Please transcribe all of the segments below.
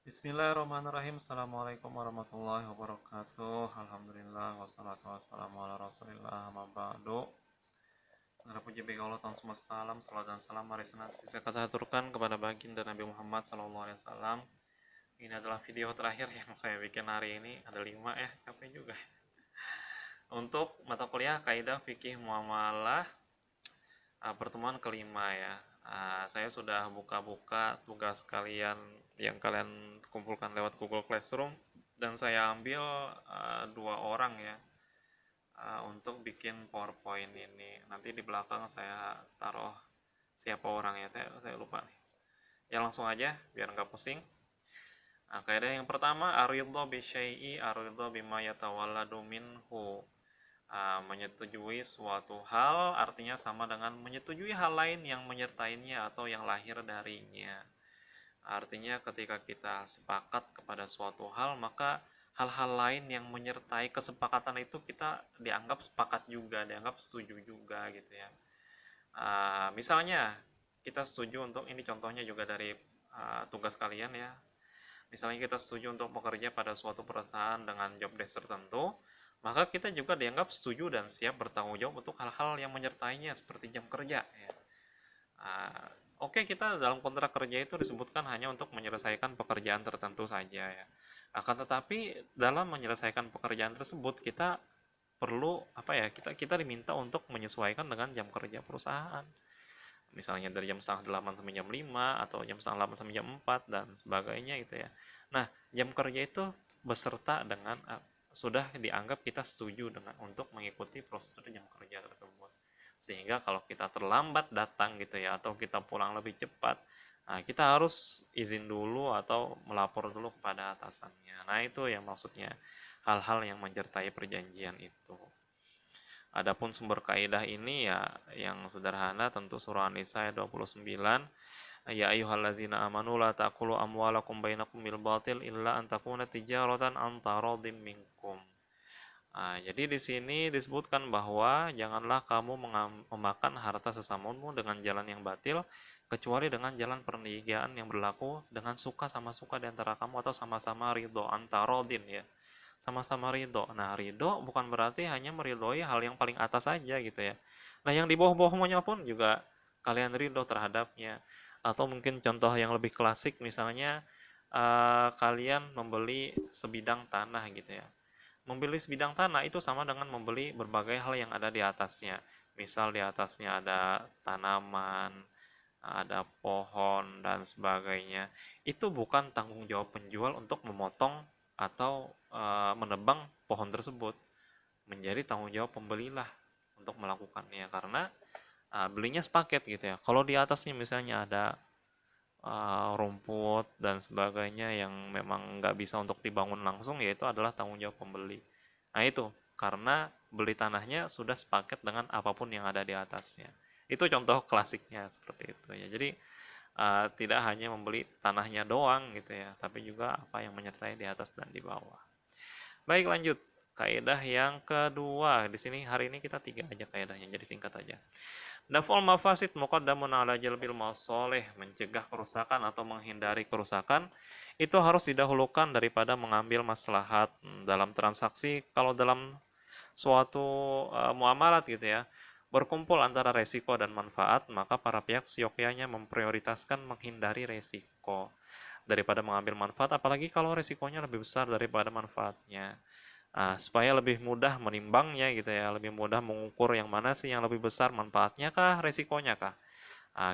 Bismillahirrahmanirrahim. Assalamualaikum warahmatullahi wabarakatuh. Alhamdulillah wassalatu wassalamu ala Rasulillah amma ba'du. Segala puji bagi Allah Ta'ala semesta alam, salat dan salam mari senantiasa kita aturkan kepada baginda Nabi Muhammad sallallahu alaihi wasallam. Ini adalah video terakhir yang saya bikin hari ini. Ada 5 ya, capek juga. Untuk mata kuliah Kaidah Fikih Muamalah pertemuan kelima ya. Saya sudah buka-buka tugas kalian yang kalian kumpulkan lewat Google Classroom dan saya ambil 2 orang ya untuk bikin PowerPoint ini. Nanti di belakang saya taruh siapa orangnya, saya lupa nih. Ya langsung aja biar nggak pusing. Kaidah yang pertama, aridho bi syai'i aridho bima yatawalladu minhu. Menyetujui suatu hal artinya sama dengan menyetujui hal lain yang menyertainya atau yang lahir darinya. Artinya ketika kita sepakat kepada suatu hal, maka hal-hal lain yang menyertai kesepakatan itu kita dianggap sepakat juga, dianggap setuju juga gitu ya. Misalnya kita setuju untuk, ini contohnya juga dari tugas kalian ya. Misalnya kita setuju untuk bekerja pada suatu perusahaan dengan job desk tertentu, maka kita juga dianggap setuju dan siap bertanggung jawab untuk hal-hal yang menyertainya seperti jam kerja ya. Oke, kita dalam kontrak kerja itu disebutkan hanya untuk menyelesaikan pekerjaan tertentu saja ya. Akan tetapi dalam menyelesaikan pekerjaan tersebut kita perlu apa ya, kita diminta untuk menyesuaikan dengan jam kerja perusahaan. Misalnya dari jam setengah 8 sampai jam 5 atau jam setengah 8 sampai jam 4 dan sebagainya gitu ya. Nah, jam kerja itu beserta dengan sudah dianggap kita setuju dengan untuk mengikuti prosedur jam kerja tersebut. Sehingga kalau kita terlambat datang gitu ya atau kita pulang lebih cepat, kita harus izin dulu atau melapor dulu kepada atasannya. Nah, itu yang maksudnya hal-hal yang menyertai perjanjian itu. Adapun sumber kaidah ini ya yang sederhana tentu surah An-Nisa ayat 29. Ya ayyuhallazina amanu la ta'kulu amwalakum bainakum bil batil illa an takuna tijaratan an taradhim minkum. Jadi di sini disebutkan bahwa janganlah kamu memakan harta sesamamu dengan jalan yang batil kecuali dengan jalan perniagaan yang berlaku dengan suka sama suka di antara kamu atau sama-sama ridho antarodin ya. Sama-sama ridho. Nah, ridho bukan berarti hanya meridhoi hal yang paling atas saja gitu ya. Nah, yang di bawah-bawahnya pun juga kalian ridho terhadapnya. Atau mungkin contoh yang lebih klasik misalnya kalian membeli sebidang tanah gitu ya. Membeli sebidang tanah itu sama dengan membeli berbagai hal yang ada di atasnya. Misal di atasnya ada tanaman, ada pohon, dan sebagainya. Itu bukan tanggung jawab penjual untuk memotong atau menebang pohon tersebut. Menjadi tanggung jawab pembelilah untuk melakukannya. Karena belinya sepaket gitu ya. Kalau di atasnya misalnya ada rumput dan sebagainya yang memang nggak bisa untuk dibangun langsung, yaitu adalah tanggung jawab pembeli. Nah itu, karena beli tanahnya sudah sepaket dengan apapun yang ada di atasnya. Itu contoh klasiknya seperti itu ya. Jadi tidak hanya membeli tanahnya doang gitu ya, tapi juga apa yang menyertai di atas dan di bawah. Baik lanjut. Kaidah yang kedua, di sini hari ini kita 3 aja kaidahnya, jadi singkat aja. Daf'ul mafasid muqaddamun ala jalbil masoleh, mencegah kerusakan atau menghindari kerusakan itu harus didahulukan daripada mengambil maslahat dalam transaksi. Kalau dalam suatu muamalat gitu ya, berkumpul antara resiko dan manfaat, maka para pihak seyogyanya memprioritaskan menghindari resiko daripada mengambil manfaat, apalagi kalau resikonya lebih besar daripada manfaatnya. Supaya lebih mudah menimbangnya gitu ya, lebih mudah mengukur yang mana sih yang lebih besar, manfaatnya kah, resikonya kah.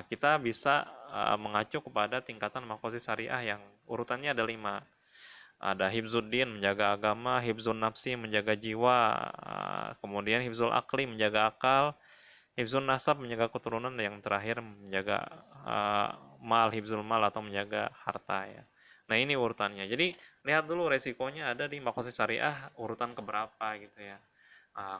Kita bisa mengacu kepada tingkatan makosid syariah yang urutannya ada 5. Ada hifzuddin, menjaga agama, hifzun nafsi, menjaga jiwa, kemudian hifzul akli, menjaga akal, hifzun nasab, menjaga keturunan, yang terakhir menjaga hifzul mal atau menjaga harta ya. Nah ini urutannya. Jadi lihat dulu resikonya ada di makosid syariah urutan keberapa gitu ya.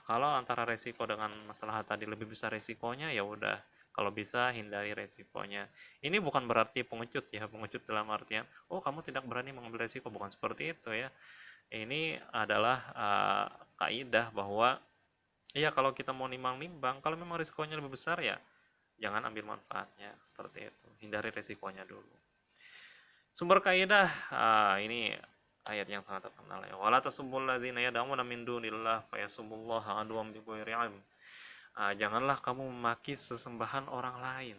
Kalau antara resiko dengan masalah tadi lebih besar resikonya, ya udah. Kalau bisa hindari resikonya. Ini bukan berarti pengecut ya, pengecut dalam artian, oh kamu tidak berani mengambil resiko, bukan seperti itu ya. Ini adalah kaidah bahwa ya kalau kita mau nimbang-nimbang, kalau memang resikonya lebih besar ya jangan ambil manfaatnya, seperti itu. Hindari resikonya dulu. Sumber kaidah, ini ayat yang sangat terkenal ya. Wala tasubbul ladzina yad'una min dunillah fayasubbullaha adwan bighairi ilm. Janganlah kamu memaki sesembahan orang lain.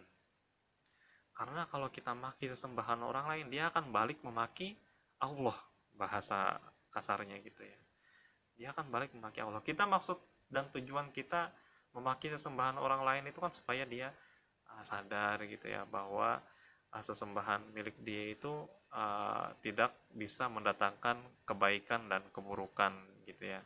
Karena kalau kita maki sesembahan orang lain, dia akan balik memaki Allah, bahasa kasarnya gitu ya. Dia akan balik memaki Allah. Kita maksud dan tujuan kita memaki sesembahan orang lain itu kan supaya dia sadar gitu ya bahwa sesembahan milik dia itu tidak bisa mendatangkan kebaikan dan keburukan gitu ya.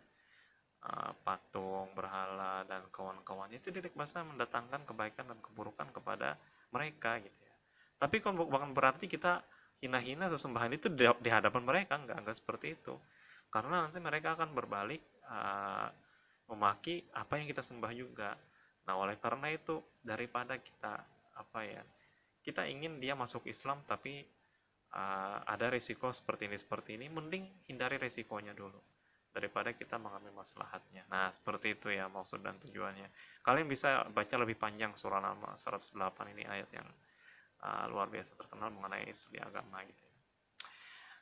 Patung, berhala dan kawan-kawannya itu tidak bisa mendatangkan kebaikan dan keburukan kepada mereka gitu ya. Tapi bukan berarti kita hina-hina sesembahan itu di hadapan mereka, enggak seperti itu. Karena nanti mereka akan berbalik memaki apa yang kita sembah juga. Nah, oleh karena itu daripada kita apa ya, kita ingin dia masuk Islam tapi ada risiko seperti ini, mending hindari risikonya dulu daripada kita mengambil maslahatnya. Nah, seperti itu ya maksud dan tujuannya. Kalian bisa baca lebih panjang surah Nama 108, ini ayat yang luar biasa terkenal mengenai studi agama gitu ya.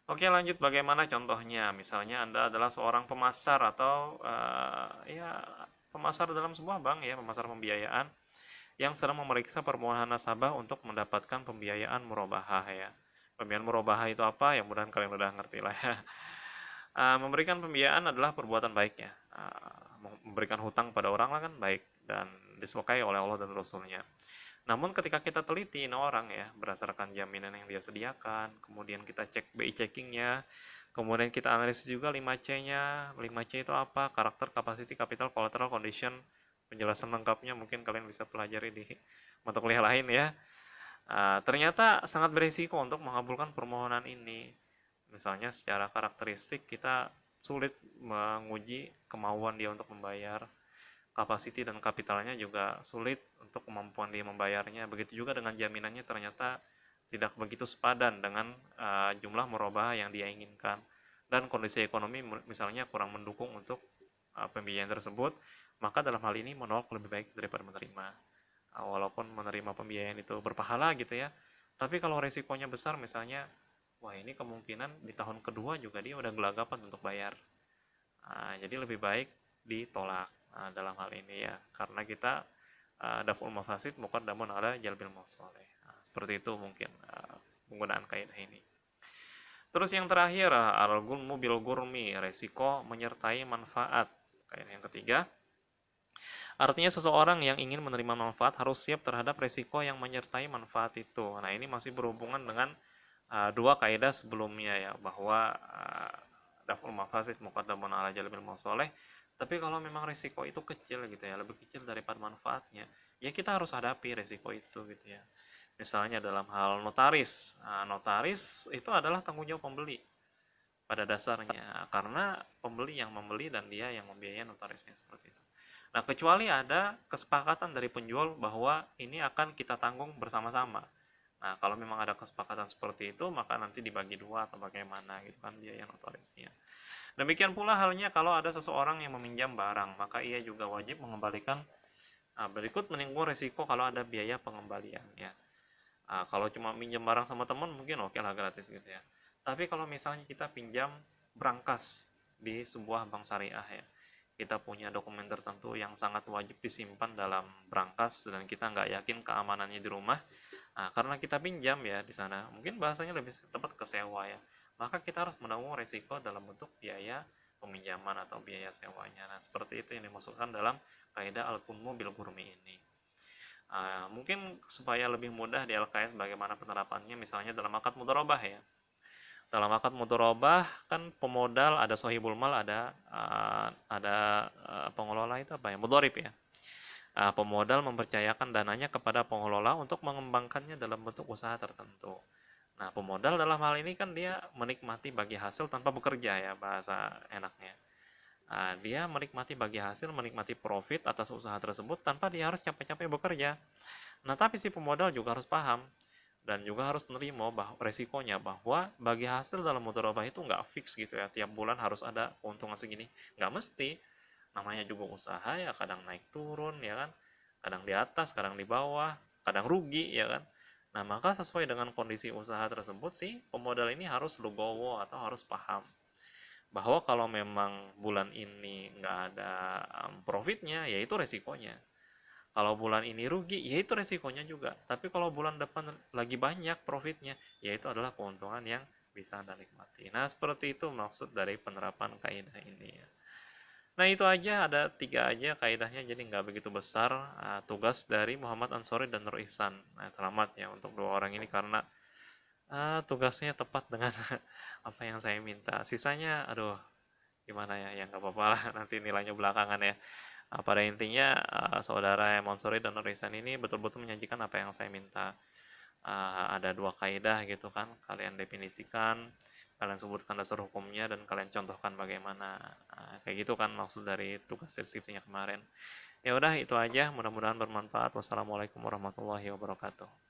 Oke, lanjut, bagaimana contohnya? Misalnya Anda adalah seorang pemasar atau ya pemasar dalam sebuah bank ya, pemasar pembiayaan yang sedang memeriksa permohonan nasabah untuk mendapatkan pembiayaan murabahah ya. Pembiayaan murabahah itu apa? Ya mudah kalian udah ngerti lah ya. Memberikan pembiayaan adalah perbuatan baik ya. Memberikan hutang pada orang lah kan baik dan disukai oleh Allah dan Rasulnya. Namun ketika kita teliti ini orang ya, berdasarkan jaminan yang dia sediakan, kemudian kita cek BI checkingnya, kemudian kita analisis juga 5C-nya. 5C itu apa? Karakter, capacity, capital, collateral, condition. Penjelasan lengkapnya mungkin kalian bisa pelajari di mata kuliah lain ya. Ternyata sangat berisiko untuk mengabulkan permohonan ini. Misalnya secara karakteristik kita sulit menguji kemauan dia untuk membayar, kapasiti dan kapitalnya juga sulit untuk kemampuan dia membayarnya. Begitu juga dengan jaminannya ternyata tidak begitu sepadan dengan jumlah merubah yang dia inginkan. Dan kondisi ekonomi misalnya kurang mendukung untuk pembiayaan tersebut, maka dalam hal ini menolak lebih baik daripada menerima. Walaupun menerima pembiayaan itu berpahala gitu ya, tapi kalau resikonya besar misalnya, wah ini kemungkinan di tahun kedua juga dia udah gelagapan untuk bayar. Jadi lebih baik ditolak dalam hal ini ya, karena kita daful mafasid muqaddamun ala jalbil masalih. Seperti itu mungkin penggunaan kaidah ini. Terus yang terakhir, al-gunmu bil gurmi, resiko menyertai manfaat. Kaidah yang ketiga, artinya seseorang yang ingin menerima manfaat harus siap terhadap resiko yang menyertai manfaat itu. Nah, ini masih berhubungan dengan dua kaidah sebelumnya ya, bahwa daful mafasid muqaddamun ala jalbil masalih. Tapi kalau memang resiko itu kecil gitu ya, lebih kecil daripada manfaatnya, ya kita harus hadapi resiko itu gitu ya. Misalnya dalam hal notaris. Notaris itu adalah tanggung jawab pembeli pada dasarnya, karena pembeli yang membeli dan dia yang membiayai notarisnya seperti itu. Nah, kecuali ada kesepakatan dari penjual bahwa ini akan kita tanggung bersama-sama. Nah, kalau memang ada kesepakatan seperti itu, maka nanti dibagi dua atau bagaimana gitu kan biaya notarisnya. Demikian pula halnya kalau ada seseorang yang meminjam barang, maka ia juga wajib mengembalikan. Berikut menanggung resiko kalau ada biaya pengembaliannya. Kalau cuma minjam barang sama teman mungkin oke lah gratis gitu ya. Tapi kalau misalnya kita pinjam berangkas di sebuah bank syariah ya, kita punya dokumen tertentu yang sangat wajib disimpan dalam berangkas dan kita nggak yakin keamanannya di rumah. Karena kita pinjam ya di sana, mungkin bahasanya lebih tepat ke sewa ya. Maka kita harus menanggung resiko dalam bentuk biaya peminjaman atau biaya sewanya. Nah, seperti itu yang dimasukkan dalam kaidah al-kunmu bil gurmi ini. Mungkin supaya lebih mudah di LKS bagaimana penerapannya, misalnya dalam akad mudharabah ya. Dalam akad mudharabah kan pemodal ada sohibul mal, ada pengelola itu apa ya, mudharib ya. Pemodal mempercayakan dananya kepada pengelola untuk mengembangkannya dalam bentuk usaha tertentu. Nah, pemodal dalam hal ini kan dia menikmati bagi hasil tanpa bekerja ya, bahasa enaknya. Dia menikmati bagi hasil, menikmati profit atas usaha tersebut tanpa dia harus capek-capek bekerja. Nah, tapi si pemodal juga harus paham dan juga harus menerima bahwa resikonya bahwa bagi hasil dalam mudharabah itu nggak fix gitu ya, tiap bulan harus ada keuntungan segini, nggak mesti. Namanya juga usaha ya, kadang naik turun ya kan, kadang di atas, kadang di bawah, kadang rugi ya kan. Nah, maka sesuai dengan kondisi usaha tersebut sih, pemodal ini harus legowo atau harus paham bahwa kalau memang bulan ini nggak ada profitnya, ya itu resikonya. Kalau bulan ini rugi, ya itu resikonya juga. Tapi kalau bulan depan lagi banyak profitnya, ya itu adalah keuntungan yang bisa Anda nikmati. Nah, seperti itu maksud dari penerapan kaidah ini ya. Nah, itu aja, ada 3 aja kaidahnya, jadi nggak begitu besar. Tugas dari Muhammad Ansori dan Nur Ihsan. Nah, selamat ya untuk 2 orang ini karena tugasnya tepat dengan apa yang saya minta. Sisanya, aduh, gimana ya, ya nggak apa-apa lah, nanti nilainya belakangan ya. Pada intinya, saudara Monsori dan Nur Ihsan ini betul-betul menyajikan apa yang saya minta. Ada 2 kaidah gitu kan, kalian definisikan, kalian sebutkan dasar hukumnya, dan kalian contohkan bagaimana. Kayak gitu kan maksud dari tugas skripsinya kemarin. Ya udah, itu aja, mudah-mudahan bermanfaat. Wassalamualaikum warahmatullahi wabarakatuh.